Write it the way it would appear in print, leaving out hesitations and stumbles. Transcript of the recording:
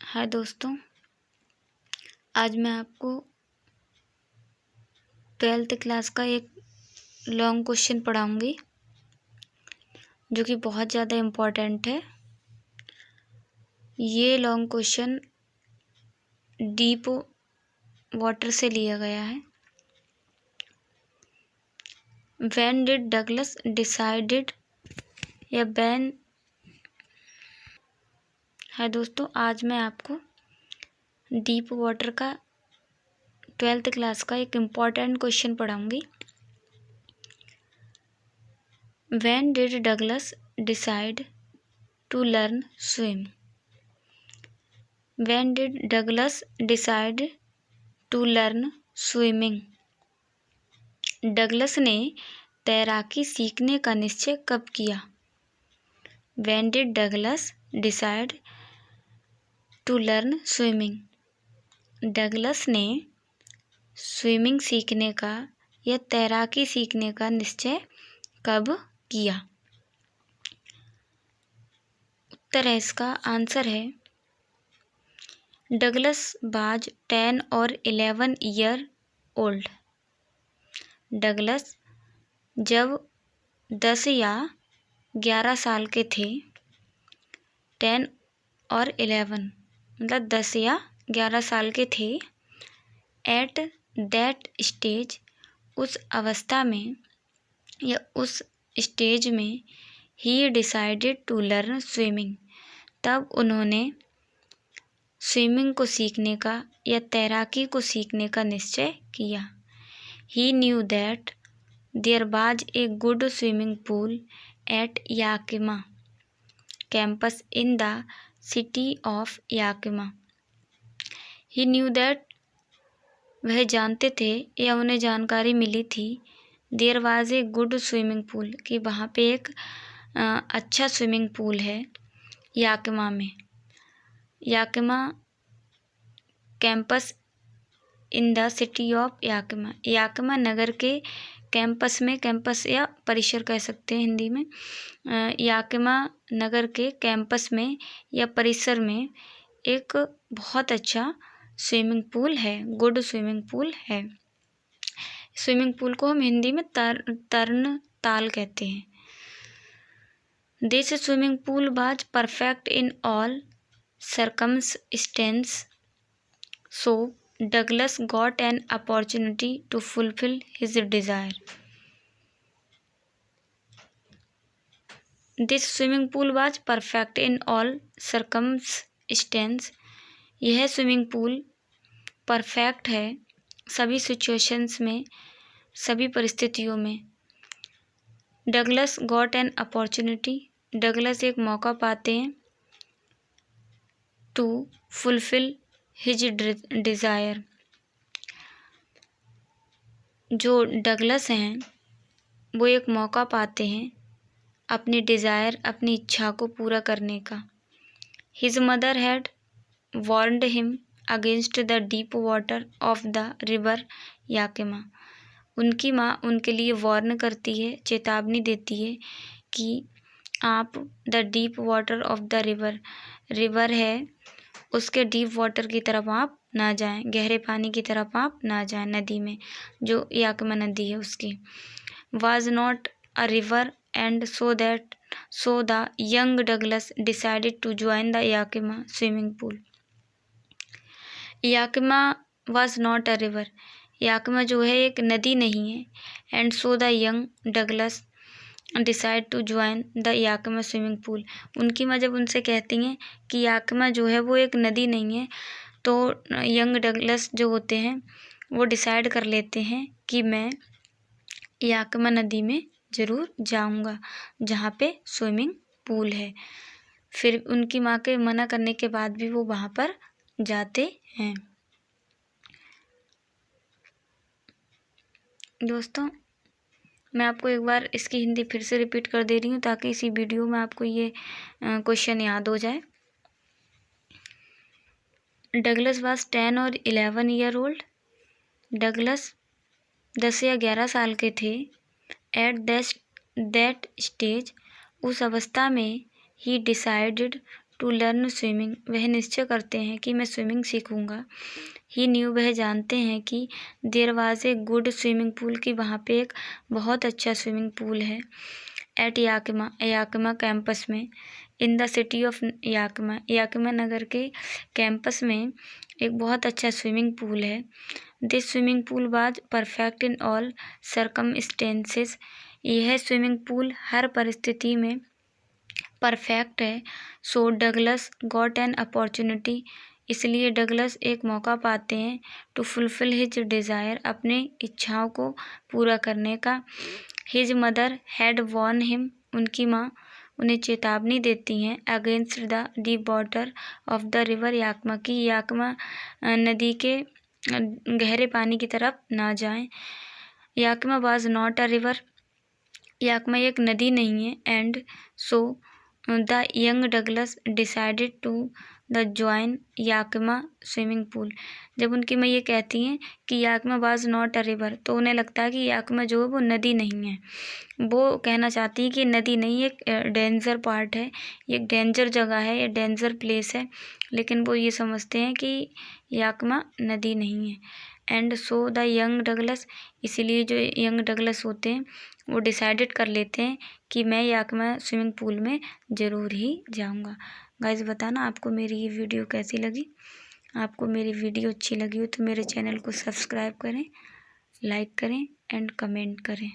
हाय दोस्तों, आज मैं आपको 12th क्लास का एक लॉन्ग क्वेश्चन पढ़ाऊंगी जो कि बहुत ज़्यादा इम्पोर्टेंट है। ये लॉन्ग क्वेश्चन डीप वाटर से लिया गया है। व्हेन डिड डगलस डिसाइडेड या बैन। हाय दोस्तों, आज मैं आपको डीप वाटर का 12th क्लास का एक इम्पॉर्टेंट क्वेश्चन पढ़ाऊंगी। When did Douglas decide to learn swim? When did Douglas decide to learn swimming? Douglas ने तैराकी सीखने का निश्चय कब किया? When did Douglas decide to learn swimming? Douglas ने स्विमिंग सीखने का या तैराकी सीखने का निश्चय कब किया? उत्तर है इसका आंसर है डगलस वाज 10 और 11 ईयर ओल्ड। डगलस जब 10 या 11 साल के थे, 10 और 11 मतलब 10 या 11 साल के थे। एट दैट स्टेज, उस अवस्था में या उस स्टेज में, ही डिसाइडेड टू लर्न स्विमिंग, तब उन्होंने स्विमिंग को सीखने का या तैराकी को सीखने का निश्चय किया। He knew that there was a good swimming pool at Yakima campus in the city of Yakima. He knew that, वह जानते थे या उन्हें जानकारी मिली थी, there was a good swimming pool, कि वहाँ पे एक अच्छा स्विमिंग पूल है याकिमा में। Yakima campus in the city of Yakima, Yakima नगर के कैंपस में, कैंपस या परिसर कह सकते हैं हिंदी में, याकिमा नगर के कैंपस में या परिसर में एक बहुत अच्छा स्विमिंग पूल है, गुड स्विमिंग पूल है। स्विमिंग पूल को हम हिंदी में तरण ताल कहते हैं। This swimming pool was perfect in all circumstances, so Douglas got an opportunity to fulfill his desire. This swimming pool was perfect in all circumstances. यह swimming pool perfect है सभी सिचुएशंस में, सभी परिस्थितियों में। Douglas got an opportunity, Douglas एक मौका पाते हैं, टू फुलफिल हिज डिज़ायर, जो डगलस हैं वो एक मौका पाते हैं अपनी डिज़ायर, अपनी इच्छा को पूरा करने का। His mother had warned him against the deep water of the river Yakima. उनकी माँ उनके लिए वार्न करती है, चेतावनी देती है कि आप the deep water of the river, river है उसके डीप वाटर की तरफ आप ना जाएं, गहरे पानी की तरफ आप ना जाएं, नदी में, जो याकिमा नदी है उसकी। Was not a river and so the young Douglas decided to join the Yakima swimming pool. Yakima was not a river, Yakima जो है एक नदी नहीं है। And so the young Douglas decide to join the Yakima swimming pool, उनकी माँ जब उनसे कहती हैं कि याकिमा जो है वो एक नदी नहीं है, तो यंग डगलस जो होते हैं वो डिसाइड कर लेते हैं कि मैं याकिमा नदी में ज़रूर जाऊंगा जहाँ पे स्विमिंग पूल है। फिर उनकी माँ के मना करने के बाद भी वो वहाँ पर जाते हैं। दोस्तों, मैं आपको एक बार इसकी हिंदी फिर से रिपीट कर दे रही हूँ ताकि इसी वीडियो में आपको ये क्वेश्चन याद हो जाए। डगलस वाज 10 और 11 ईयर ओल्ड। डगलस 10 या 11 साल के थे। एट दैट स्टेज, उस अवस्था में, ही डिसाइडेड टू लर्न स्विमिंग, वह निश्चय करते हैं कि मैं स्विमिंग सीखूंगा। ही न्यू, वह जानते हैं कि there was a good swimming pool, कि वहाँ पे एक बहुत अच्छा स्विमिंग पूल है। एट याकिमा, याकिमा कैंपस में। In the city of Yakima, Yakima नगर के कैंपस में एक बहुत अच्छा स्विमिंग पूल है। This swimming pool was perfect in all circumstances, यह स्विमिंग पूल हर परिस्थिति में परफेक्ट है। So Douglas got an opportunity, इसलिए डगलस एक मौका पाते हैं। टू फुलफिल हिज डिज़ायर, अपने इच्छाओं को पूरा करने का। His mother had warn him, उनकी माँ उन्हें चेतावनी देती हैं। Against the deep water of the river Yakima, की याकमा नदी के गहरे पानी की तरफ ना जाएं। Yakima was not a river, Yakima एक नदी नहीं है। And so the young Douglas decided to the join Yakima swimming pool, जब उनकी माँ ये कहती हैं कि Yakima was not a river, तो उन्हें लगता है कि याकमा जो है वो नदी नहीं है। वो कहना चाहती है कि नदी नहीं, एक डेंजर पार्ट है, ये एक डेंजर जगह है, ये डेंजर प्लेस है, लेकिन वो ये समझते हैं कि याकमा नदी नहीं है। And so the young Douglas, इसीलिए जो यंग डगलस होते हैं वो डिसाइडेड कर लेते हैं कि मैं याकमा स्विमिंग पूल में ज़रूर ही जाऊंगा। गाइस बताना आपको मेरी ये वीडियो कैसी लगी। आपको मेरी वीडियो अच्छी लगी हो तो मेरे चैनल को सब्सक्राइब करें, लाइक करें एंड कमेंट करें।